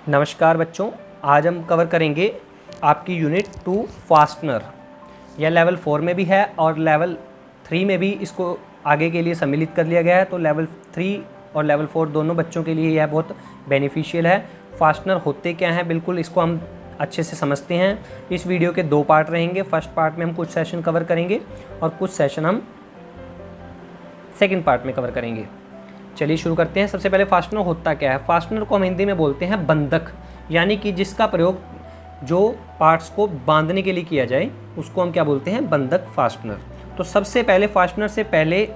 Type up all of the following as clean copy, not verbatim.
नमस्कार बच्चों, आज हम कवर करेंगे आपकी यूनिट 2 फास्टनर। यह लेवल 4 में भी है और लेवल 3 में भी इसको आगे के लिए सम्मिलित कर लिया गया है। तो लेवल 3 और लेवल 4 दोनों बच्चों के लिए यह बहुत बेनिफिशियल है। फास्टनर होते क्या हैं, बिल्कुल इसको हम अच्छे से समझते हैं। इस वीडियो के 2 पार्ट रहेंगे। फर्स्ट पार्ट में हम कुछ सेशन कवर करेंगे और कुछ सेशन हम सेकेंड पार्ट में कवर करेंगे। चलिए शुरू करते हैं। सबसे पहले फास्टनर होता क्या है। फास्टनर को हम हिंदी में बोलते हैं बंधक, यानी कि जिसका प्रयोग जो पार्ट्स को बांधने के लिए किया जाए उसको हम क्या बोलते हैं, बंधक फास्टनर। तो सबसे पहले फास्टनर से पहले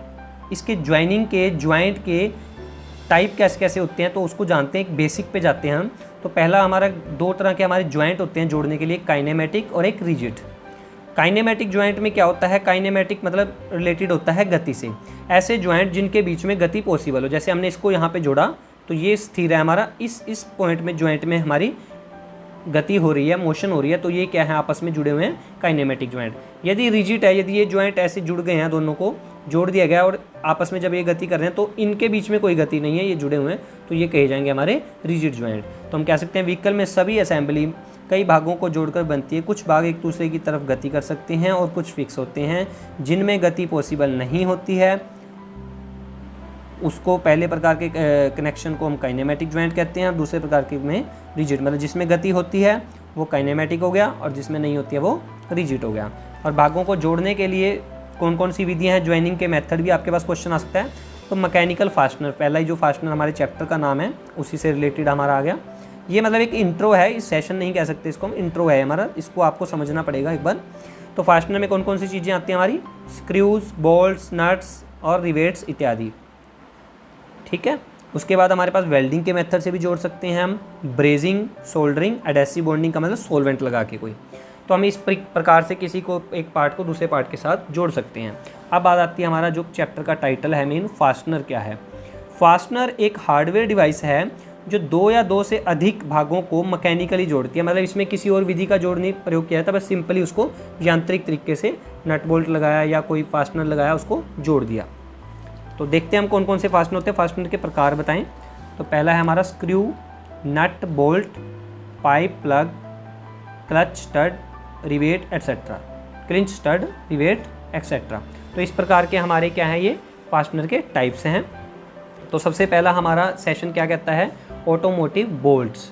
इसके ज्वाइनिंग के जॉइंट के टाइप कैसे कैसे होते हैं तो उसको जानते हैं। एक बेसिक पे जाते हैं हम। तो पहला हमारा 2 तरह के हमारे ज्वाइंट होते हैं जोड़ने के लिए, काइनेमेटिक और एक रिजिड। काइनेमेटिक ज्वाइंट में क्या होता है, काइनेमेटिक मतलब रिलेटेड होता है गति से। ऐसे ज्वाइंट जिनके बीच में गति पॉसिबल हो, जैसे हमने इसको यहाँ पे जोड़ा तो ये स्थिर है हमारा, इस पॉइंट में ज्वाइंट में हमारी गति हो रही है, मोशन हो रही है, तो ये क्या है, आपस में जुड़े हुए हैं, काइनेमेटिक ज्वाइंट। यदि रिजिड है, यदि ये ज्वाइंट ऐसे जुड़ गए हैं, दोनों को जोड़ दिया गया और आपस में जब ये गति कर रहे हैं तो इनके बीच में कोई गति नहीं है, ये जुड़े हुए हैं, तो ये कहे जाएंगे हमारे रिजिड ज्वाइंट। तो हम कह सकते हैं व्हीकल में सभी असेंबली कई भागों को जोड़कर बनती है। कुछ भाग एक दूसरे की तरफ गति कर सकते हैं और कुछ फिक्स होते हैं। जिनमें गति पॉसिबल नहीं होती है उसको पहले प्रकार के कनेक्शन को हम काइनेमेटिक ज्वाइंट कहते हैं और दूसरे प्रकार के में रिजिड, मतलब जिसमें गति होती है वो काइनेमेटिक हो गया और जिसमें नहीं होती है वो रिजिड हो गया। और भागों को जोड़ने के लिए कौन कौन सी विधियाँ हैं, ज्वाइनिंग के मेथड भी आपके पास क्वेश्चन आ सकता है। तो मैकेनिकल फास्टनर, पहला ही जो फास्टनर हमारे चैप्टर का नाम है उसी से रिलेटेड हमारा आ गया। ये मतलब एक इंट्रो है, इस सेशन नहीं कह सकते इसको हम, इंट्रो है हमारा, इसको आपको समझना पड़ेगा एक बार। तो फास्टनर में कौन कौन सी चीज़ें आती हैं हमारी, स्क्रूज, बोल्ट्स, नट्स और रिवेट्स इत्यादि, ठीक है। उसके बाद हमारे पास वेल्डिंग के मेथड से भी जोड़ सकते हैं हम, ब्रेजिंग, सोल्डरिंग, एडेसिव बॉन्डिंग का मतलब सोलवेंट लगा के कोई। तो हम इस प्रकार से किसी को एक पार्ट को दूसरे पार्ट के साथ जोड़ सकते हैं। अब बात आती है हमारा जो चैप्टर का टाइटल है मेन, फास्टनर क्या है। फास्टनर एक हार्डवेयर डिवाइस है जो 2 या 2 से अधिक भागों को मैकेनिकली जोड़ती है। मतलब इसमें किसी और विधि का जोड़ नहीं प्रयोग किया जाता, बस सिंपली उसको यांत्रिक तरीके से नट बोल्ट लगाया या कोई फास्टनर लगाया, उसको जोड़ दिया। तो देखते हैं हम कौन कौन से फास्टनर होते हैं, फास्टनर के प्रकार बताएं। तो पहला है हमारा screw, nut, bolt, pipe, plug, clutch, stud, rivet etcetera, clinch, stud, rivet etcetera. तो इस प्रकार के हमारे क्या हैं, ये फास्टनर के टाइप्स हैं। तो सबसे पहला हमारा सेशन क्या कहता है, ऑटोमोटिव बोल्ट्स।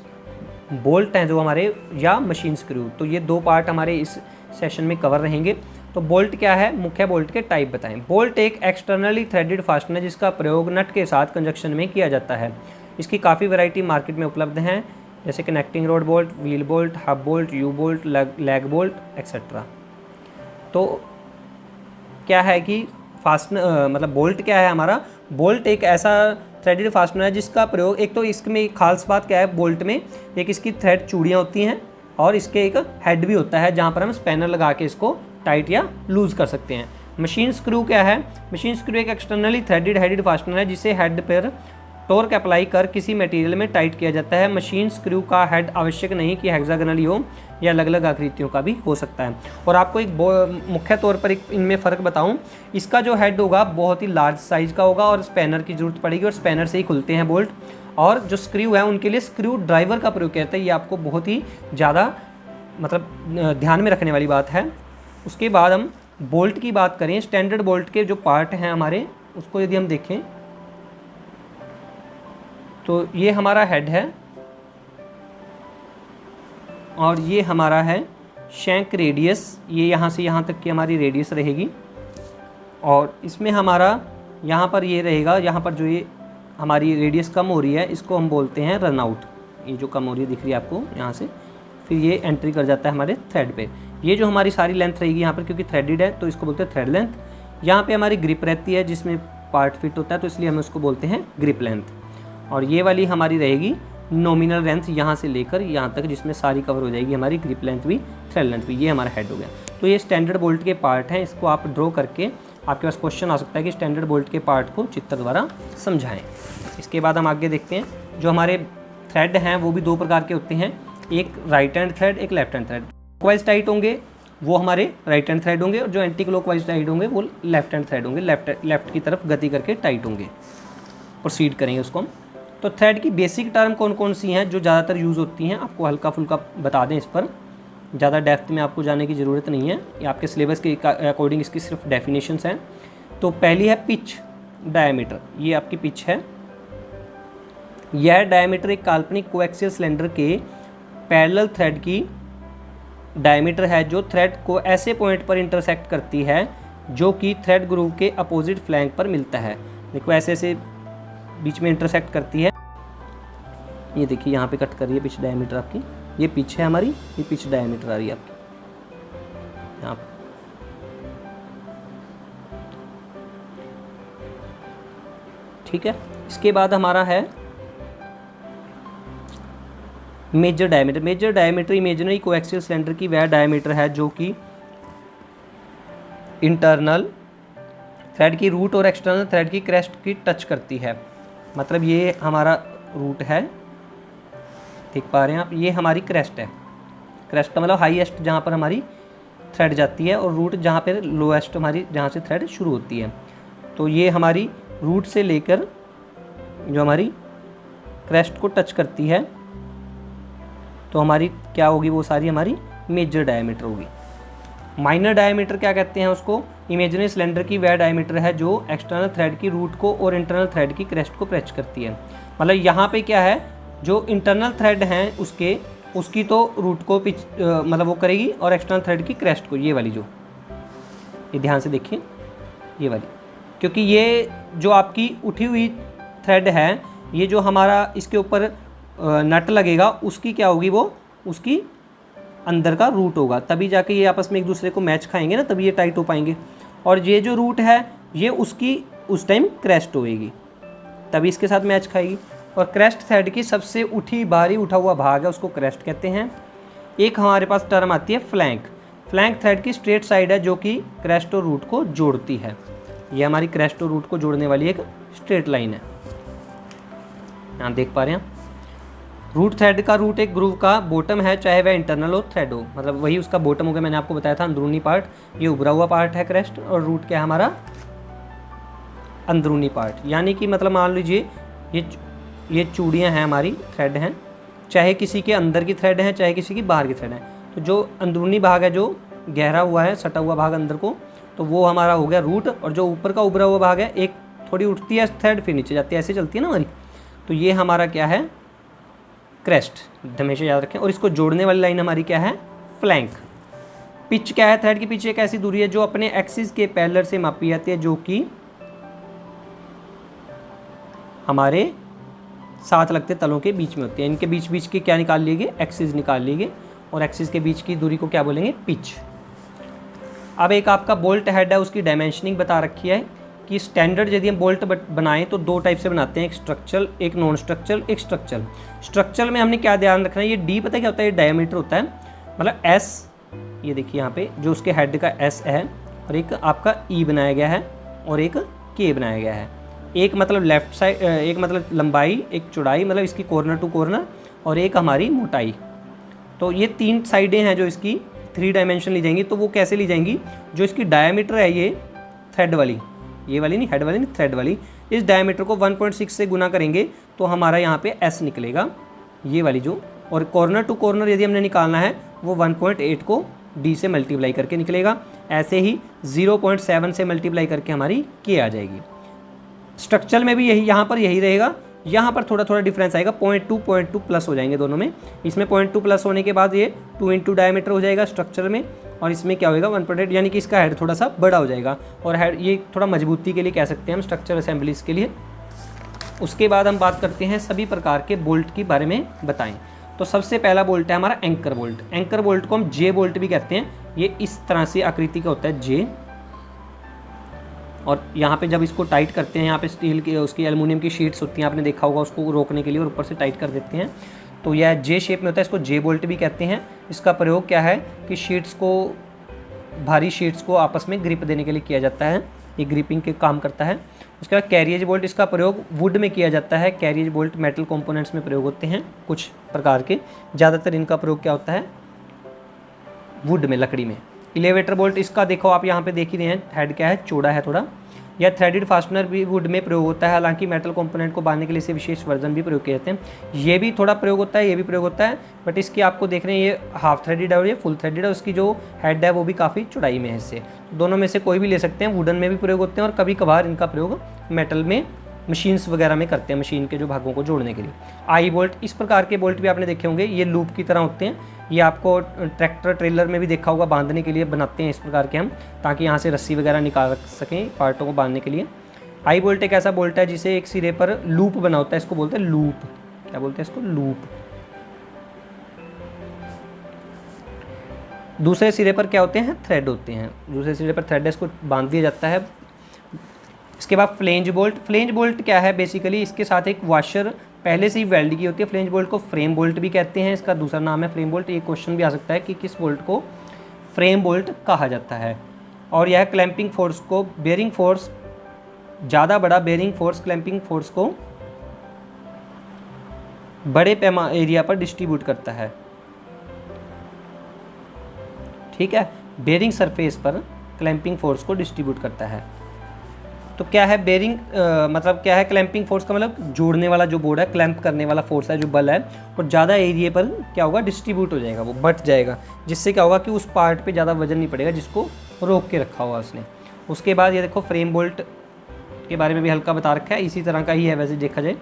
बोल्ट हैं जो हमारे, या मशीन स्क्रू। तो ये 2 पार्ट हमारे इस सेशन में कवर रहेंगे। तो बोल्ट क्या है, मुख्य बोल्ट के टाइप बताएं। बोल्ट एक एक्सटर्नली थ्रेडेड फास्टनर है जिसका प्रयोग नट के साथ कंजक्शन में किया जाता है। इसकी काफ़ी वैरायटी मार्केट में उपलब्ध हैं, जैसे connecting road bolt, wheel bolt, hub bolt, you bolt, lag bolt etcetera. तो क्या है कि फास्टनर मतलब बोल्ट क्या है हमारा, बोल्ट एक ऐसा थ्रेडेड फास्टनर है जिसका प्रयोग, एक तो इसमें खास बात क्या है बोल्ट में, एक इसकी थ्रेड चूड़ियाँ होती हैं और इसके एक हेड भी होता है जहाँ पर हम स्पैनर लगा के इसको टाइट या लूज़ कर सकते हैं। मशीन स्क्रू क्या है, मशीन स्क्रू एक एक्सटर्नली थ्रेडेड हेडेड फास्टनर है जिसे हेड पर टॉर्क अप्लाई कर किसी मटेरियल में टाइट किया जाता है। मशीन स्क्रू का हेड आवश्यक नहीं कि हेक्सागोनली हो या अलग अलग आकृतियों का भी हो सकता है। और आपको एक मुख्य तौर पर एक इनमें फ़र्क बताऊं, इसका जो हेड होगा बहुत ही लार्ज साइज़ का होगा और स्पैनर की ज़रूरत पड़ेगी और स्पैनर से ही खुलते हैं बोल्ट। और जो स्क्रू है उनके लिए स्क्रू ड्राइवर का प्रयोग किया जाता है। ये आपको बहुत ही ज़्यादा मतलब ध्यान में रखने वाली बात है। उसके बाद हम बोल्ट की बात करें, स्टैंडर्ड बोल्ट के जो पार्ट हैं हमारे, उसको यदि हम देखें तो ये हमारा हेड है और ये हमारा है शैंक रेडियस, ये यहाँ से यहाँ तक की हमारी रेडियस रहेगी। और इसमें हमारा यहाँ पर ये रहेगा, यहाँ पर जो ये हमारी रेडियस कम हो रही है इसको हम बोलते हैं रन आउट। ये जो कम हो रही है दिख रही है आपको यहाँ से, फिर ये एंट्री कर जाता है हमारे थ्रेड पे। ये जो हमारी सारी लेंथ रहेगी यहाँ पर, क्योंकि थ्रेडेड है तो इसको बोलते हैं थ्रेड लेंथ। यहाँ पे हमारी ग्रिप रहती है जिसमें पार्ट फिट होता है, तो इसलिए हम उसको बोलते हैं ग्रिप लेंथ। और ये वाली हमारी रहेगी नॉमिनल लेंथ, यहाँ से लेकर यहाँ तक जिसमें सारी कवर हो जाएगी हमारी ग्रिप लेंथ भी, थ्रेड लेंथ भी। ये हमारा हेड हो गया। तो ये स्टैंडर्ड बोल्ट के पार्ट हैं, इसको आप ड्रॉ करके आपके पास क्वेश्चन आ सकता है कि स्टैंडर्ड बोल्ट के पार्ट को चित्र द्वारा समझाएं। इसके बाद हम आगे देखते हैं, जो हमारे थ्रेड हैं वो भी 2 प्रकार के होते हैं, एक राइट हैंड थ्रेड, एक left hand thread. Clockwise tight होंगे वो हमारे राइट हैंड थ्रेड होंगे और जो एंटी क्लॉकवाइज टाइट होंगे वो लेफ्ट हैंड थ्रेड होंगे, लेफ्ट की तरफ गति करके टाइट होंगे। प्रोसीड करेंगे उसको हम। तो थ्रेड की बेसिक टर्म कौन कौन सी हैं जो ज़्यादातर यूज़ होती हैं, आपको हल्का फुल्का बता दें, इस पर ज़्यादा डेप्थ में आपको जाने की ज़रूरत नहीं है, ये आपके सिलेबस के अकॉर्डिंग इसकी सिर्फ डेफिनेशंस हैं। तो पहली है पिच डायमीटर, ये आपकी पिच है। यह डायमीटर एक काल्पनिक कोएक्सियल सिलेंडर के पैरेलल थ्रेड की डायमीटर है जो थ्रेड को ऐसे पॉइंट पर इंटरसेक्ट करती है जो कि थ्रेड ग्रूव के अपोजिट फ्लैंक पर मिलता है। देखो ऐसे ऐसे बीच में इंटरसेक्ट करती है, ये देखिए यहाँ पे कट कर रही है पिच डायमीटर आपकी, ये पिच है हमारी, ये पिच डायमीटर आ रही है आपकी यहाँ पे। ठीक है, इसके बाद हमारा है major diameter. Major diameter imaginary coaxial cylinder की वह डायमीटर है जो कि इंटरनल थ्रेड की रूट और एक्सटर्नल थ्रेड की क्रेस्ट की टच करती है। मतलब ये हमारा रूट है, देख पा रहे हैं आप, ये हमारी क्रेस्ट है। क्रेस्ट का मतलब हाईएस्ट जहाँ पर हमारी थ्रेड जाती है और रूट जहाँ पर लोएस्ट हमारी जहाँ से थ्रेड शुरू होती है। तो ये हमारी रूट से लेकर जो हमारी क्रेस्ट को टच करती है तो हमारी क्या होगी, वो सारी हमारी मेजर डायमीटर होगी। माइनर डायमीटर क्या कहते हैं उसको, इमेजिनरी सिलेंडर की वह डायमीटर है जो एक्सटर्नल थ्रेड की रूट को और इंटरनल थ्रेड की क्रेस्ट को टच करती है। मतलब यहाँ पे क्या है, जो इंटरनल थ्रेड हैं उसकी तो रूट को पिच मतलब वो करेगी और एक्सटर्नल थ्रेड की क्रेस्ट को, ये वाली जो, ये ध्यान से देखिए ये वाली, क्योंकि ये जो आपकी उठी हुई थ्रेड है, ये जो हमारा इसके ऊपर नट लगेगा उसकी क्या होगी, वो उसकी अंदर का रूट होगा, तभी जाके ये आपस में एक दूसरे को मैच खाएंगे ना, तभी ये टाइट हो पाएंगे। और ये जो रूट है ये उसकी उस टाइम क्रेस्ट होएगी, तभी इसके साथ मैच खाएगी। और क्रेस्ट थ्रेड की सबसे भारी उठा हुआ भाग है उसको क्रेस्ट कहते हैं। एक हमारे पास टर्म आती है फ्लैंक। फ्लैंक थ्रेड की स्ट्रेट साइड है जो कि क्रेस्ट और रूट को जोड़ती है। ये हमारी क्रेस्ट और रूट को जोड़ने वाली एक स्ट्रेट लाइन है, यहाँ देख पा रहे हैं। रूट थ्रेड का रूट एक ग्रूव का बॉटम है, चाहे वह इंटरनल हो थ्रेड हो, मतलब वही उसका बॉटम हो गया, मैंने आपको बताया था अंदरूनी पार्ट, ये उभरा हुआ पार्ट है क्रेस्ट, और रूट क्या है हमारा अंदरूनी पार्ट। यानी कि मतलब मान लीजिए ये चूड़ियाँ हैं हमारी, थ्रेड हैं, चाहे किसी के अंदर की थ्रेड हैं चाहे किसी की बाहर की थ्रेड है। तो जो अंदरूनी भाग है, जो गहरा हुआ है सटा हुआ भाग अंदर को, तो वो हमारा हो गया रूट, और जो ऊपर का उभरा हुआ भाग है, एक थोड़ी उठती है थ्रेड फिर नीचे जाती है, ऐसे चलती है ना हमारी, तो ये हमारा क्या है क्रेस्ट, हमेशा याद रखें। और इसको जोड़ने वाली लाइन हमारी क्या है फ्लैंक। पिच क्या है, थ्रेड की पिच एक ऐसी दूरी है जो अपने एक्सिस के पैरेलल से मापी जाती है, जो कि हमारे साथ लगते तलों के बीच में होती है। इनके बीच के क्या निकाल लिए, एक्सिस निकाल लिए, और एक्सिस के बीच की दूरी को क्या बोलेंगे, पिच। अब एक आपका बोल्ट हेड है, उसकी डायमेंशनिंग बता रखी है कि स्टैंडर्ड यदि हम बोल्ट बनाएं तो दो टाइप से बनाते हैं, एक स्ट्रक्चरल, एक नॉन स्ट्रक्चरल, एक स्ट्रक्चरल। स्ट्रक्चरल में हमने क्या ध्यान रखना है, ये डी पता है क्या होता है, ये डायमीटर होता है, मतलब एस, ये देखिए यहाँ पे जो उसके हेड का एस है, और एक आपका ई बनाया गया है और एक के बनाया गया है। एक मतलब लेफ्ट साइड, एक मतलब लंबाई, एक चौड़ाई, मतलब इसकी कॉर्नर टू कॉर्नर, और एक हमारी मोटाई। तो ये तीन साइडें हैं जो इसकी 3 डायमेंशन ली जाएंगी। तो वो कैसे ली जाएंगी, जो इसकी डायमीटर है ये थ्रेड वाली, ये वाली नहीं, हेड वाली नहीं, थ्रेड वाली, इस डायमीटर को 1.6 से गुना करेंगे तो हमारा यहाँ पे एस निकलेगा, ये वाली जो। और कॉर्नर टू कॉर्नर यदि हमने निकालना है वो 1.8 को डी से मल्टीप्लाई करके निकलेगा। ऐसे ही 0.7 से मल्टीप्लाई करके हमारी के आ जाएगी। स्ट्रक्चर में भी यही, यहाँ पर यही रहेगा, यहाँ पर थोड़ा थोड़ा डिफरेंस आएगा, 0.2 प्लस हो जाएंगे दोनों में। इसमें 0.2 प्लस होने के बाद ये 2 इंटू डायमीटर हो जाएगा स्ट्रक्चर में, और इसमें क्या होगा 1.8, यानी कि इसका हेड थोड़ा सा बड़ा हो जाएगा, और हेड ये थोड़ा मजबूती के लिए कह सकते हैं हम, स्ट्रक्चर असेंबलीज के लिए। उसके बाद हम बात करते हैं सभी प्रकार के बोल्ट के बारे में बताएं। तो सबसे पहला बोल्ट है हमारा एंकर बोल्ट। एंकर बोल्ट को हम जे बोल्ट भी कहते हैं। ये इस तरह से आकृति का होता है जे, और यहाँ पे जब इसको टाइट करते हैं, यहाँ पे स्टील की उसकी एल्युमिनियम की शीट्स होती हैं, आपने देखा होगा, उसको रोकने के लिए, और ऊपर से टाइट कर देते हैं, तो यह जे शेप में होता है, इसको जे बोल्ट भी कहते हैं। इसका प्रयोग क्या है कि शीट्स को, भारी शीट्स को आपस में ग्रिप देने के लिए किया जाता है, ये ग्रिपिंग के काम करता है। उसके बाद कैरिएज बोल्ट, इसका प्रयोग वुड में किया जाता है। कैरिएज बोल्ट मेटल कंपोनेंट्स में प्रयोग होते हैं कुछ प्रकार के, ज़्यादातर इनका प्रयोग क्या होता है वुड में, लकड़ी में। एलिवेटर बोल्ट, इसका देखो आप यहाँ पे देख ही रहे हैं, हेड क्या है चौड़ा है थोड़ा, यह थ्रेडेड फास्टनर भी वुड में प्रयोग होता है, हालांकि मेटल कंपोनेंट को बांधने के लिए इसे विशेष वर्जन भी प्रयोग किए जाते हैं। ये भी थोड़ा प्रयोग होता है, ये भी प्रयोग होता है, बट इसकी आपको देख रहे हैं ये हाफ थ्रेडेड है और ये फुल थ्रेडेड है। उसकी जो हेड है वो भी काफ़ी चौड़ाई में है। इससे दोनों में से कोई भी ले सकते हैं। वुडन में भी प्रयोग होते हैं और कभी कभार इनका प्रयोग मेटल में मशीन्स वगैरह में करते हैं, मशीन के जो भागों को जोड़ने के लिए। आई बोल्ट, इस प्रकार के बोल्ट भी आपने देखे होंगे, ये लूप की तरह होते हैं। ये आपको ट्रैक्टर ट्रेलर में भी देखा होगा, बांधने के लिए बनाते हैं इस प्रकार के हम, ताकि यहाँ से रस्सी वगैरह निकाल सकें पार्टों को बांधने के लिए। आई बोल्ट एक ऐसा बोल्ट है जिसे एक सिरे पर लूप बना होता है, इसको बोलते हैं लूप। क्या बोलते हैं इसको? लूप। दूसरे सिरे पर क्या होते हैं? थ्रेड होते हैं। दूसरे सिरे पर थ्रेड है, इसको बांध दिया जाता है। इसके बाद फ्लेंज बोल्ट। फ्लेंज बोल्ट क्या है? बेसिकली इसके साथ एक वॉशर पहले से ही वेल्ड की होती है। फ्लेंज बोल्ट को फ्रेम बोल्ट भी कहते हैं, इसका दूसरा नाम है फ्रेम बोल्ट। ये क्वेश्चन भी आ सकता है कि किस बोल्ट को फ्रेम बोल्ट कहा जाता है। और यह क्लैंपिंग फोर्स को, बेयरिंग फोर्स, ज़्यादा बड़ा बेयरिंग फोर्स, क्लैंपिंग फोर्स को बड़े एरिया पर डिस्ट्रीब्यूट करता है। ठीक है, बेयरिंग सरफेस पर क्लैंपिंग फोर्स को डिस्ट्रीब्यूट करता है। तो क्या है बेयरिंग, मतलब क्या है क्लैंपिंग फोर्स का मतलब जोड़ने वाला जो बोर्ड है, क्लैंप करने वाला फोर्स है, जो बल है, और ज़्यादा एरिया पर क्या होगा? डिस्ट्रीब्यूट हो जाएगा, वो बट जाएगा, जिससे क्या होगा कि उस पार्ट पे ज़्यादा वजन नहीं पड़ेगा जिसको रोक के रखा हुआ उसने। उसके बाद ये देखो फ्रेम बोल्ट के बारे में भी हल्का बता रखा है, इसी तरह का ही है वैसे देखा जाए।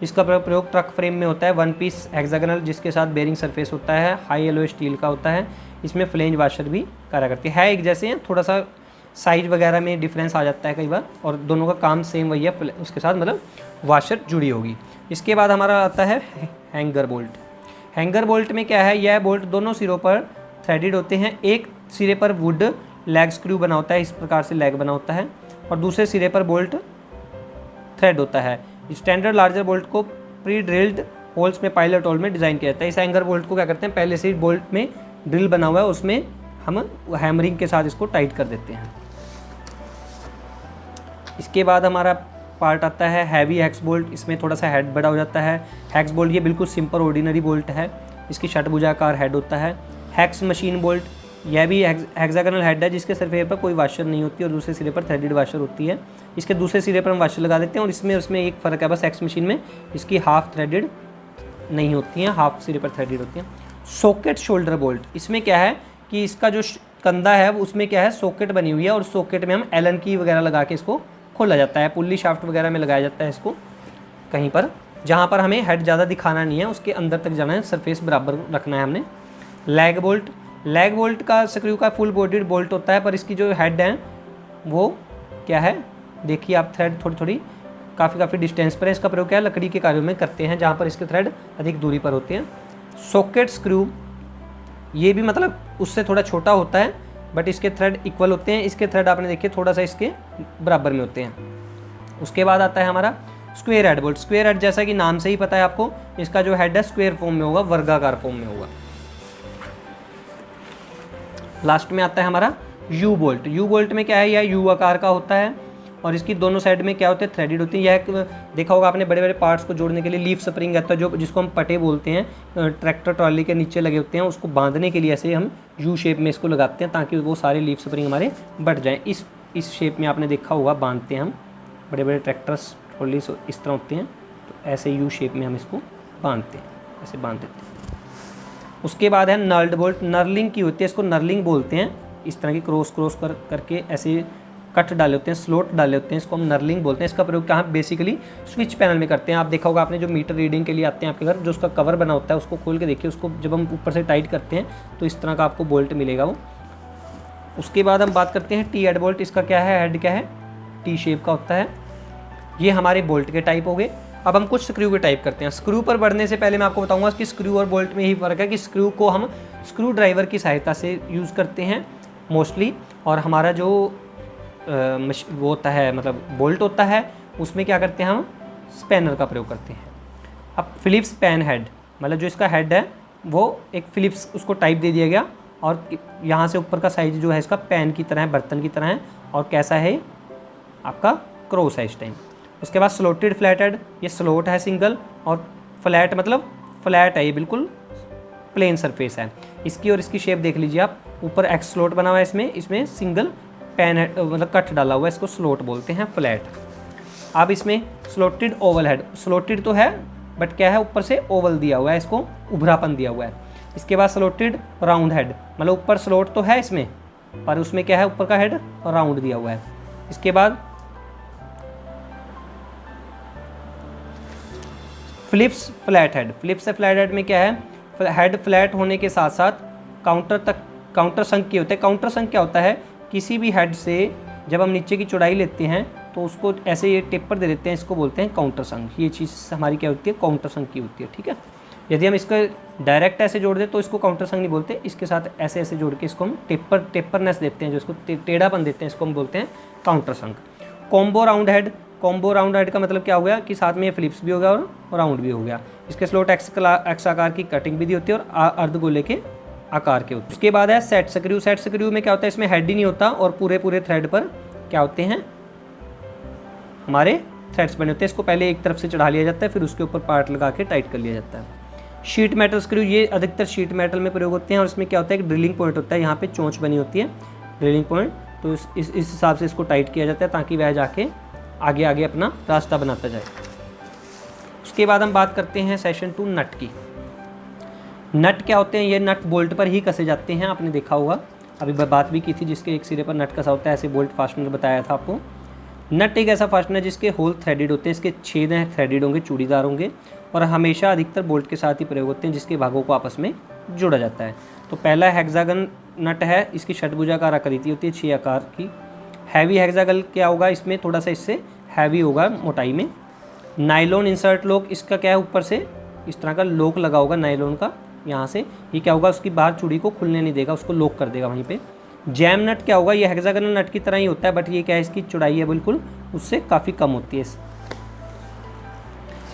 इसका प्रयोग ट्रक फ्रेम में होता है। वन पीस हेक्सागोनल जिसके साथ बेयरिंग सरफेस होता है, हाई एलॉय स्टील का होता है। इसमें फ्लेंज वाशर भी कार्य करती है। एक जैसे हैं, थोड़ा सा साइज वगैरह में डिफरेंस आ जाता है कई बार, और दोनों का काम सेम वही है, उसके साथ मतलब वाशर जुड़ी होगी। इसके बाद हमारा आता है हैंगर बोल्ट। हैंगर बोल्ट में क्या है? यह बोल्ट दोनों सिरों पर थ्रेडेड होते हैं। एक सिरे पर वुड लेग स्क्रू बना होता है, इस प्रकार से लेग बना होता है, और दूसरे सिरे पर बोल्ट थ्रेड होता है। स्टैंडर्ड लार्जर बोल्ट को प्री ड्रिल्ड होल्स में पायलट होल में डिज़ाइन किया जाता है। इस हैंगर बोल्ट को क्या करते हैं? पहले से ही बोल्ट में ड्रिल बना हुआ है, उसमें हम हैमरिंग के साथ इसको टाइट कर देते हैं। इसके बाद हमारा पार्ट आता है हैवी हेक्स बोल्ट। इसमें थोड़ा सा हेड बड़ा हो जाता है। हेक्स बोल्ट ये बिल्कुल सिंपल ऑर्डिनरी बोल्ट है, इसकी षटभुजाकार हेड होता है। हेक्स मशीन बोल्ट, यह भी हेक्सागोनल हेड है जिसके सरफेस पर कोई वाशर नहीं होती और दूसरे सिरे पर थ्रेडेड वाशर होती है। इसके दूसरे सिरे पर हम वाशर लगा देते हैं, और इसमें उसमें एक फ़र्क है बस, हेक्स मशीन में इसकी हाफ थ्रेडेड नहीं होती हैं, हाफ सिरे पर थ्रेडेड होती हैं। सॉकेट शोल्डर बोल्ट, इसमें क्या है कि इसका जो कंधा है उसमें क्या है? सॉकेट बनी हुई है, और सॉकेट में हम एलन की वगैरह लगा के इसको खोला जाता है। पुल्ली शाफ्ट वगैरह में लगाया जाता है इसको कहीं पर, जहाँ पर हमें हेड ज़्यादा दिखाना नहीं है, उसके अंदर तक जाना है, सरफेस बराबर रखना है हमने। लैग बोल्ट, लैग बोल्ट का स्क्रू का फुल बॉडीड बोल्ट होता है, पर इसकी जो हेड है वो क्या है? देखिए आप, थ्रेड थोड़ी थोड़ी काफ़ी डिस्टेंस पर है। इसका प्रयोग क्या है? लकड़ी के कार्यों में करते हैं, जहाँ पर इसके थ्रेड अधिक दूरी पर होते हैं। सॉकेट स्क्रू, ये भी मतलब उससे थोड़ा छोटा होता है, बट इसके थ्रेड इक्वल होते हैं। इसके थ्रेड आपने देखिए थोड़ा सा इसके बराबर में होते हैं। उसके बाद आता है हमारा square head bolt. Square head जैसा कि नाम से ही पता है आपको, इसका जो हेड है स्क्वायर फॉर्म में होगा, वर्गाकार फॉर्म में होगा। लास्ट में आता है हमारा यू बोल्ट। यू बोल्ट में क्या है? यह यू आकार का होता है, और इसकी दोनों साइड में क्या होते हैं? थ्रेडेड होती है। यह देखा होगा आपने, बड़े बड़े पार्ट्स को जोड़ने के लिए लीफ स्प्रिंग रहता है, जो जिसको हम पटे बोलते हैं, ट्रैक्टर ट्रॉली के नीचे लगे होते हैं, उसको बांधने के लिए ऐसे हम यू शेप में इसको लगाते हैं, ताकि वो सारे लीफ स्प्रिंग हमारे बढ़ जाएँ। इस शेप में आपने देखा होगा बांधते हैं हम, बड़े बड़े ट्रैक्टर्स ट्रॉली इस तरह होते हैं, तो ऐसे यू शेप में हम इसको बांधते हैं, ऐसे बांध देते हैं। उसके बाद है नर्ल्ड बोल्ट। नर्लिंग की होती है, इसको नर्लिंग बोलते हैं। इस तरह की क्रॉस करके ऐसे कट डाले होते हैं, स्लोट डाले होते हैं, इसको हम नर्लिंग बोलते हैं। इसका प्रयोग कहाँ? बेसिकली स्विच पैनल में करते हैं। आप देखा होगा आपने, जो मीटर रीडिंग के लिए आते हैं आपके घर, जो उसका कवर बना होता है, उसको खोल के देखिए, उसको जब हम ऊपर से टाइट करते हैं तो इस तरह का आपको बोल्ट मिलेगा वो। उसके बाद हम बात करते हैं टी हेड बोल्ट। इसका क्या है? हेड क्या है? टी शेप का होता है। ये हमारे बोल्ट के टाइप हो गए। अब हम कुछ स्क्रू के टाइप करते हैं। स्क्रू पर बढ़ने से पहले मैं आपको बताऊंगा कि स्क्रू और बोल्ट में ही फ़र्क है कि स्क्रू को हम स्क्रू ड्राइवर की सहायता से यूज़ करते हैं मोस्टली, और हमारा जो वो होता है, मतलब बोल्ट होता है, उसमें क्या करते हैं? हम स्पैनर का प्रयोग करते हैं। अब फिलिप्स पैन हेड, मतलब जो इसका हेड है वो एक फिलिप्स, उसको टाइप दे दिया गया, और यहाँ से ऊपर का साइज जो है इसका पैन की तरह है, बर्तन की तरह है, और कैसा है? आपका क्रॉस है इस टाइम। उसके बाद स्लोटेड फ्लैट हेड, ये स्लोट है सिंगल, और फ्लैट मतलब फ्लैट है, ये बिल्कुल प्लेन सरफेस है इसकी। और इसकी शेप देख लीजिए आप, ऊपर एक्स स्लोट बना हुआ है इसमें सिंगल पेन मतलब कट डाला हुआ है, इसको स्लोट बोलते हैं, फ्लैट। अब इसमें स्लोटेड ओवल हेड, स्लोटेड तो है बट क्या है ऊपर से ओवल दिया हुआ है, इसको उभरापन दिया हुआ है। इसके बाद स्लोटेड राउंड हेड, मतलब ऊपर स्लोट तो है इसमें पर उसमें क्या है ऊपर का हेड राउंड दिया हुआ है। इसके बाद फ्लिप्स फ्लैट हेड, फ्लिप्स से फ्लैट हेड में क्या है, हेड फ्लैट होने के साथ साथ काउंटर संक की होते हैं। काउंटर संक क्या होता है, किसी भी हेड से जब हम नीचे की चौड़ाई लेते हैं तो उसको ऐसे ये टेपर दे देते हैं, इसको बोलते हैं काउंटर संक। ये चीज़ हमारी क्या होती है, काउंटर संक की होती है, ठीक है। यदि हम इसको डायरेक्ट ऐसे जोड़ दें तो इसको काउंटर संक नहीं बोलते, इसके साथ ऐसे ऐसे जोड़ के इसको हम टेपरनेस देते हैं, जो इसको टेढ़ापन देते हैं, इसको हम बोलते हैं counter sunk. Combo round head, combo round head का मतलब क्या हो गया कि साथ में ये फ्लिप्स भी हो गया और राउंड भी हो गया। इसके स्लोट एक्स आकार की कटिंग भी दी होती है और अर्धगोले के आकार के होते हैं। उसके बाद है सेट स्क्रू। सेट स्क्रू में क्या होता है, इसमें हेड ही नहीं होता और पूरे थ्रेड पर क्या होते हैं हमारे थ्रेड्स बने होते हैं। इसको पहले एक तरफ से चढ़ा लिया जाता है, फिर उसके ऊपर पार्ट लगा के टाइट कर लिया जाता है। शीट मेटल स्क्रू, ये अधिकतर शीट मेटल में प्रयोग होते हैं और इसमें क्या होता है, एक ड्रिलिंग पॉइंट होता है, यहाँ पे चोंच बनी होती है ड्रिलिंग पॉइंट, तो इस हिसाब से इसको टाइट किया जाता है ताकि वह जाके आगे आगे अपना रास्ता बनाता जाए। उसके बाद हम बात करते हैं सेशन 2 नट की। नट क्या होते हैं, ये नट बोल्ट पर ही कसे जाते हैं, आपने देखा होगा, अभी बात भी की थी, जिसके एक सिरे पर नट कसा होता है, ऐसे बोल्ट फास्टनर बताया था आपको। नट एक ऐसा फास्टनर है जिसके होल थ्रेडेड होते हैं, इसके छेद हैं थ्रेडेड होंगे, चूड़ीदार होंगे और हमेशा अधिकतर बोल्ट के साथ ही प्रयोग होते हैं, जिसके भागों को आपस में जोड़ा जाता है। तो पहला हेक्सागन नट है, इसकी षटभुजाकार आकृति होती है, 6 आकार की। हैवी हेक्सागन क्या होगा, इसमें थोड़ा सा इससे हैवी होगा मोटाई में। नायलॉन इंसर्ट लॉक, इसका क्या है ऊपर से इस तरह का लॉक लगा होगा नायलॉन का, यहाँ से ये क्या होगा उसकी बाहर चूड़ी को खुलने नहीं देगा, उसको लॉक कर देगा वहीं पे। जैम नट क्या होगा, ये हेक्सागोनल नट की तरह ही होता है बट ये क्या है, इसकी चौड़ाई है बिल्कुल उससे काफ़ी कम होती है।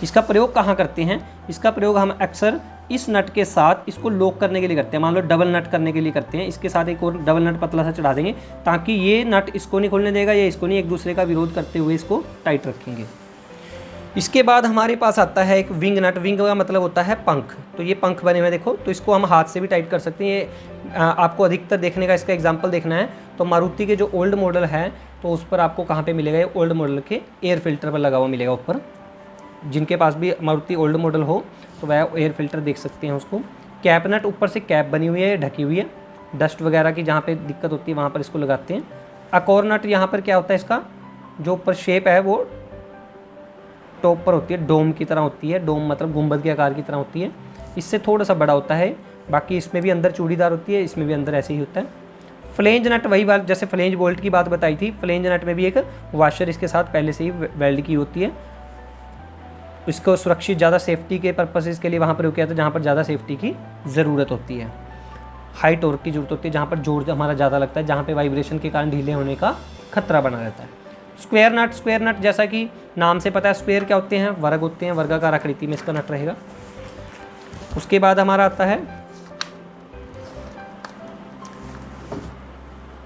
इसका प्रयोग कहाँ करते हैं, इसका प्रयोग हम अक्सर इस नट के साथ इसको लॉक करने के लिए करते हैं। मान लो डबल नट करने के लिए करते हैं, इसके साथ एक और डबल नट पतला सा चढ़ा देंगे ताकि ये नट इसको नहीं खोलने देगा, या इसको नहीं, एक दूसरे का विरोध करते हुए इसको टाइट रखेंगे। इसके बाद हमारे पास आता है एक विंग नट। विंग का मतलब होता है पंख, तो ये पंख बने हुए देखो, तो इसको हम हाथ से भी टाइट कर सकते हैं। ये आपको अधिकतर देखने का इसका एग्जांपल देखना है तो मारुति के जो ओल्ड मॉडल है तो उस पर आपको कहाँ पे मिलेगा, ये ओल्ड मॉडल के एयर फिल्टर पर लगा हुआ मिलेगा ऊपर। जिनके पास भी मारुति ओल्ड मॉडल हो तो वह एयर फिल्टर देख सकते हैं उसको। कैप नट, ऊपर से कैप बनी हुई है, ढकी हुई है, डस्ट वगैरह की जहाँ पे दिक्कत होती है वहाँ पर इसको लगाते हैं। अकोर नट, यहाँ पर क्या होता है, इसका जो ऊपर शेप है वो टॉप पर होती है, डोम की तरह होती है, डोम मतलब गुंबद के आकार की तरह होती है, इससे थोड़ा सा बड़ा होता है। बाकी इसमें भी अंदर चूड़ीदार होती है, इसमें भी अंदर ऐसे ही होता है। फ्लेंज नट, वही बात जैसे फ्लेंज बोल्ट की बात बताई थी, फ्लेंज नट में भी एक वाशर इसके साथ पहले से ही वेल्ड की होती है। इसको सुरक्षित ज़्यादा सेफ्टी के पर्पसेस के लिए वहाँ पर किया था जहाँ पर ज़्यादा सेफ्टी की ज़रूरत होती है, हाई टॉर्क की जरूरत होती है, जहाँ पर जोर हमारा ज़्यादा लगता है, जहाँ पर वाइब्रेशन के कारण ढीले होने का खतरा बना रहता है। स्क्वायर नट, स्क्वायर नट जैसा कि नाम से पता है, स्क्वायर क्या होते हैं, वर्ग होते हैं, वर्गाकार आकृति में इसका नट रहेगा। उसके बाद हमारा आता है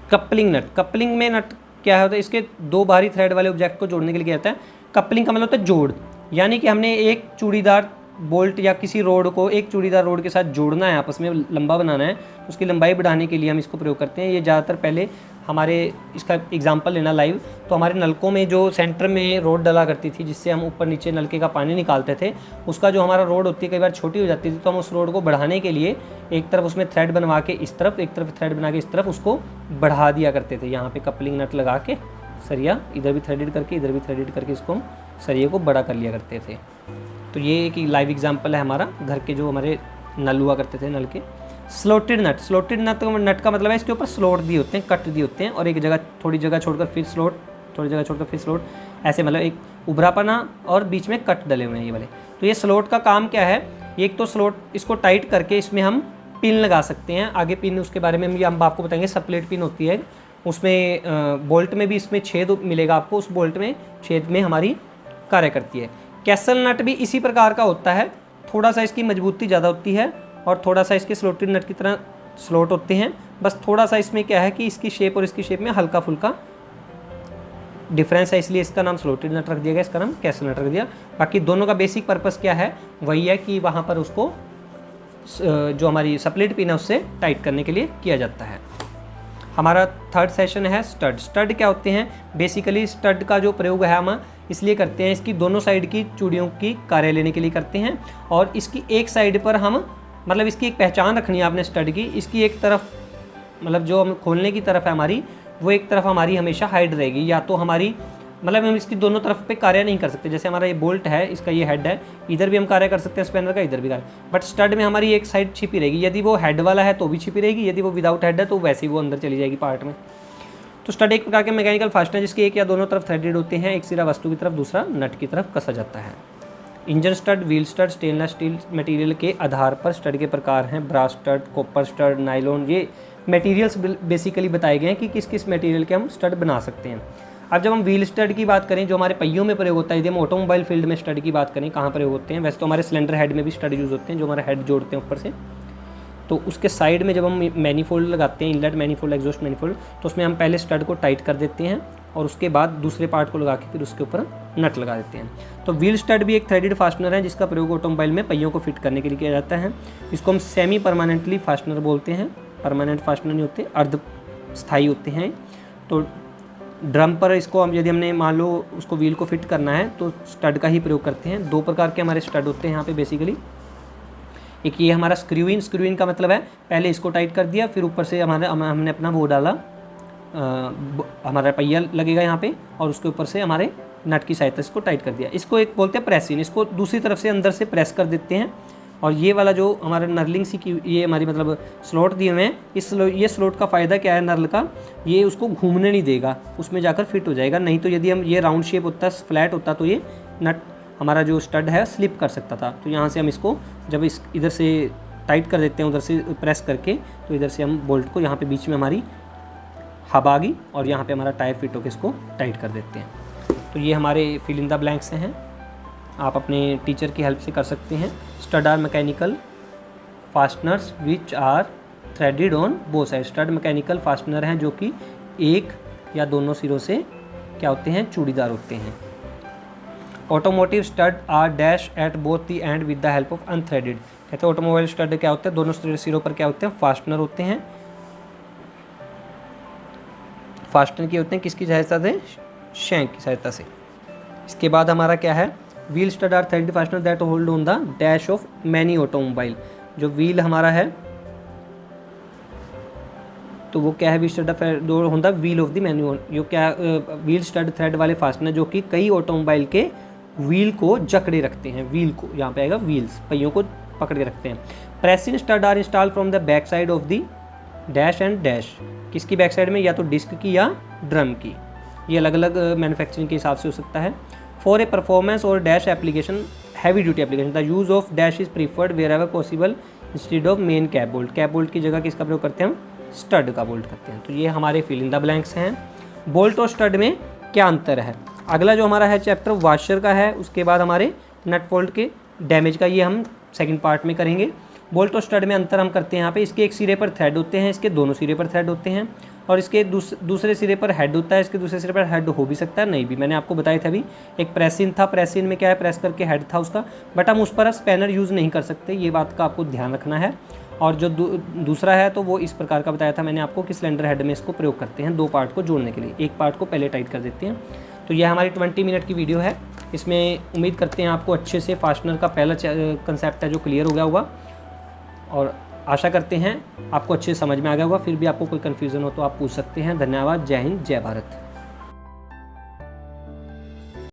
कपलिंग नट। कपलिंग में नट क्या होता है, इसके 2 बाहरी थ्रेड वाले ऑब्जेक्ट को जोड़ने के लिए क्या होता है, कपलिंग का मतलब होता है जोड़, यानी कि हमने एक चूड़ीदार बोल्ट या किसी रोड को एक चूड़ीदार रोड के साथ जोड़ना है, आपस में लंबा बनाना है, तो उसकी लंबाई बढ़ाने के लिए हम इसको प्रयोग करते हैं। ये ज़्यादातर पहले हमारे इसका एग्जांपल लेना लाइव, तो हमारे नलकों में जो सेंटर में रोड डला करती थी जिससे हम ऊपर नीचे नलके का पानी निकालते थे, उसका जो हमारा रोड होती है कई बार छोटी हो जाती थी, तो हम उस रोड को बढ़ाने के लिए एक तरफ उसमें थ्रेड बनवा के इस तरफ, एक तरफ थ्रेड बना के इस तरफ उसको बढ़ा दिया करते थे। यहाँ पे कपलिंग नट लगा के सरिया इधर भी थ्रेडेड करके इधर भी थ्रेडेड करके इसको हम सरिये को बड़ा कर लिया करते थे। तो ये एक लाइव एग्जाम्पल है हमारा घर के जो हमारे नल हुआ करते थे, नल के। स्लोटेड नट, स्लोटेड नट का मतलब है इसके ऊपर स्लोट दिए होते हैं, कट दिए होते हैं और एक जगह थोड़ी जगह छोड़कर फिर स्लोट, थोड़ी जगह छोड़कर फिर स्लोट, ऐसे मतलब एक उभरापना और बीच में कट डले हुए हैं ये वाले। तो ये स्लोट का काम क्या है, एक तो स्लोट इसको टाइट करके इसमें हम पिन लगा सकते हैं, आगे पिन उसके बारे में हम आपको बताएंगे। स्प्लिट पिन होती है, उसमें बोल्ट में भी इसमें छेद मिलेगा आपको, उस बोल्ट में छेद में हमारी कार्य करती है। कैसल नट भी इसी प्रकार का होता है, थोड़ा सा इसकी मजबूती ज़्यादा होती है और थोड़ा सा इसके स्लोटेड नट की तरह स्लोट होते हैं, बस थोड़ा सा इसमें क्या है कि इसकी शेप और इसकी शेप में हल्का फुल्का डिफरेंस है, इसलिए इसका नाम स्लोटेड नट रख दिया गया, इसका नाम कैसल नट रख दिया। बाकी दोनों का बेसिक पर्पस क्या है, वही है कि वहाँ पर उसको जो हमारी स्प्लिट पिन है उससे टाइट करने के लिए किया जाता है। हमारा थर्ड सेशन है स्टड। स्टड क्या होते हैं? बेसिकली स्टड का जो प्रयोग है हम इसलिए करते हैं, इसकी दोनों साइड की चूड़ियों की कार्य लेने के लिए करते हैं, और इसकी एक साइड पर हम मतलब इसकी एक पहचान रखनी है आपने स्टड की, इसकी एक तरफ मतलब जो हम खोलने की तरफ है हमारी, वो एक तरफ हमारी हमेशा हाइड रहेगी, या तो हमारी मतलब हम इसकी दोनों तरफ पे कार्य नहीं कर सकते। जैसे हमारा ये बोल्ट है, इसका ये हेड है, इधर भी हम कार्य कर सकते हैं स्पैनर का, इधर भी कार्य, बट स्टड में हमारी एक साइड छिपी रहेगी। यदि वो हेड वाला है तो भी छिपी रहेगी, यदि वो विदाउट हेड है तो वैसे ही वो अंदर चली जाएगी पार्ट में। तो स्टड एक प्रकार के मैकेनिकल फास्टनर जिसके एक या दोनों तरफ थ्रेडेड होते हैं, एक सिरा वस्तु की तरफ, दूसरा नट की तरफ कसा जाता है। Engine stud, wheel stud, stainless steel material के आधार पर स्टड के प्रकार हैं। Brass stud, copper stud, nylon, ये मटेरियल्स बेसिकली बताए गए हैं कि किस किस मटेरियल के हम स्टड बना सकते हैं। अब जब हम व्हील स्टड की बात करें, जो हमारे पहियों में प्रयोग होता है, यदि हम ऑटोमोबाइल फील्ड में स्टड की बात करें कहाँ प्रयोग होते हैं, वैसे तो हमारे सिलेंडर हेड में भी स्टड यूज़ होते हैं, जो हमारा हेड जोड़ते हैं ऊपर से, तो उसके साइड में जब हम मैनीफोल्ड लगाते हैं, इनलेट मैनीफोल्ड, एग्जॉस्ट मैनीफोल्ड, तो उसमें हम पहले स्टड को टाइट कर देते हैं और उसके बाद दूसरे पार्ट को लगा के फिर उसके ऊपर नट लगा देते हैं। तो व्हील स्टड भी एक थ्रेडेड फास्टनर है जिसका प्रयोग ऑटोमोबाइल में पहियों को फिट करने के लिए किया जाता है। इसको हम सेमी परमानेंटली फास्टनर बोलते हैं, परमानेंट फास्टनर नहीं होते, अर्ध स्थायी होते हैं। तो ड्रम पर इसको हम यदि हमने मान लो उसको व्हील को फिट करना है तो स्टड का ही प्रयोग करते हैं। दो प्रकार के हमारे स्टड होते हैं यहाँ पे बेसिकली, एक ये हमारा स्क्रू इन, स्क्रू इन का मतलब है पहले इसको टाइट कर दिया, फिर ऊपर से हमने अपना वो डाला, हमारा पहिया लगेगा यहाँ पे, और उसके ऊपर से हमारे नट की सहायता से इसको टाइट कर दिया। इसको एक बोलते हैं प्रेस इन, इसको दूसरी तरफ से अंदर से प्रेस कर देते हैं, और ये वाला जो हमारा नर्लिंग सी की ये हमारी मतलब स्लॉट दिए हुए हैं, ये स्लॉट का फ़ायदा क्या है नर्ल का, ये उसको घूमने नहीं देगा, उसमें जाकर फिट हो जाएगा। नहीं तो यदि हम ये राउंड शेप होता, फ्लैट होता, तो ये नट हमारा जो स्टड है स्लिप कर सकता था। तो यहाँ से हम इसको जब इधर से टाइट कर देते हैं, उधर से प्रेस करके, तो इधर से हम बोल्ट को यहाँ पे बीच में हमारी हब आ गई और यहाँ पे हमारा टायर फिट होकर इसको टाइट कर देते हैं। तो ये हमारे फिल इन द ब्लैंक्स हैं, आप अपने टीचर की हेल्प से कर सकते हैं। Stud are mechanical fasteners which are threaded on both side. Stud mechanical fastener हैं जो कि एक या दोनों सिरों से क्या होते हैं, चूड़ीदार होते हैं। Automotive stud are dash at both the end with the help of unthreaded. कहते हैं ऑटोमोबाइल स्टड क्या होते हैं, दोनों सिरों पर क्या होते हैं, फास्टनर होते हैं। फास्टनर के होते हैं किसकी सहायता से, शैंक की सहायता से। इसके बाद हमारा क्या है, wheel stud are threaded fastener that hold on the dash of many automobile. जो व्हील हमारा है तो वो क्या है, व्हील स्टड होता है व्हील ऑफ द मैनी, जो क्या व्हील स्टड थ्रेड वाले फास्टनर जो कि कई ऑटोमोबाइल के व्हील को जकड़े रखते हैं, व्हील को यहाँ पे आएगा व्हील्स, पहियों को पकड़ के रखते हैं। Press in stud are install from the back side of the dash and dash. किसकी बैक साइड में, या तो डिस्क की या ड्रम की, ये अलग अलग मैन्युफैक्चरिंग के हिसाब से हो सकता है। फॉर ए परफॉर्मेंस और dash application, heavy duty application, the use of dash is preferred wherever possible instead of main cap bolt. Cap bolt की जगह किसका प्रयोग करते हैं हम, स्टड का बोल्ट करते हैं। तो ये हमारे फिल इन द ब्लैंक्स हैं। बोल्ट और स्टड में क्या अंतर है। अगला जो हमारा है चैप्टर वॉशर का है, उसके बाद हमारे नट बोल्ट के डैमेज का, ये हम सेकंड पार्ट में करेंगे। बोल्ट और स्टड में अंतर हम करते हैं यहाँ पे, इसके एक सिरे पर थ्रेड होते हैं, इसके दोनों सिरे पर थ्रेड होते हैं, और इसके दूसरे सिरे पर हेड होता है, इसके दूसरे सिरे पर हेड हो भी सकता है, नहीं भी। मैंने आपको बताया था अभी, एक प्रेसिन था, प्रेसिन में क्या है, प्रेस करके हेड था उसका, बट हम उस पर स्पैनर यूज़ नहीं कर सकते, ये बात का आपको ध्यान रखना है। और जो दूसरा है तो वो इस प्रकार का बताया था मैंने आपको कि सिलेंडर हेड में इसको प्रयोग करते हैं दो पार्ट को जोड़ने के लिए, एक पार्ट को पहले टाइट कर देते हैं। तो यह हमारी 20 मिनट की वीडियो है, इसमें उम्मीद करते हैं आपको अच्छे से फास्टनर का पहला कंसेप्ट है जो क्लियर हो गया होगा, और आशा करते हैं आपको अच्छे से समझ में आ गया होगा। फिर भी आपको कोई कन्फ्यूज़न हो तो आप पूछ सकते हैं। धन्यवाद। जय हिंद, जय भारत।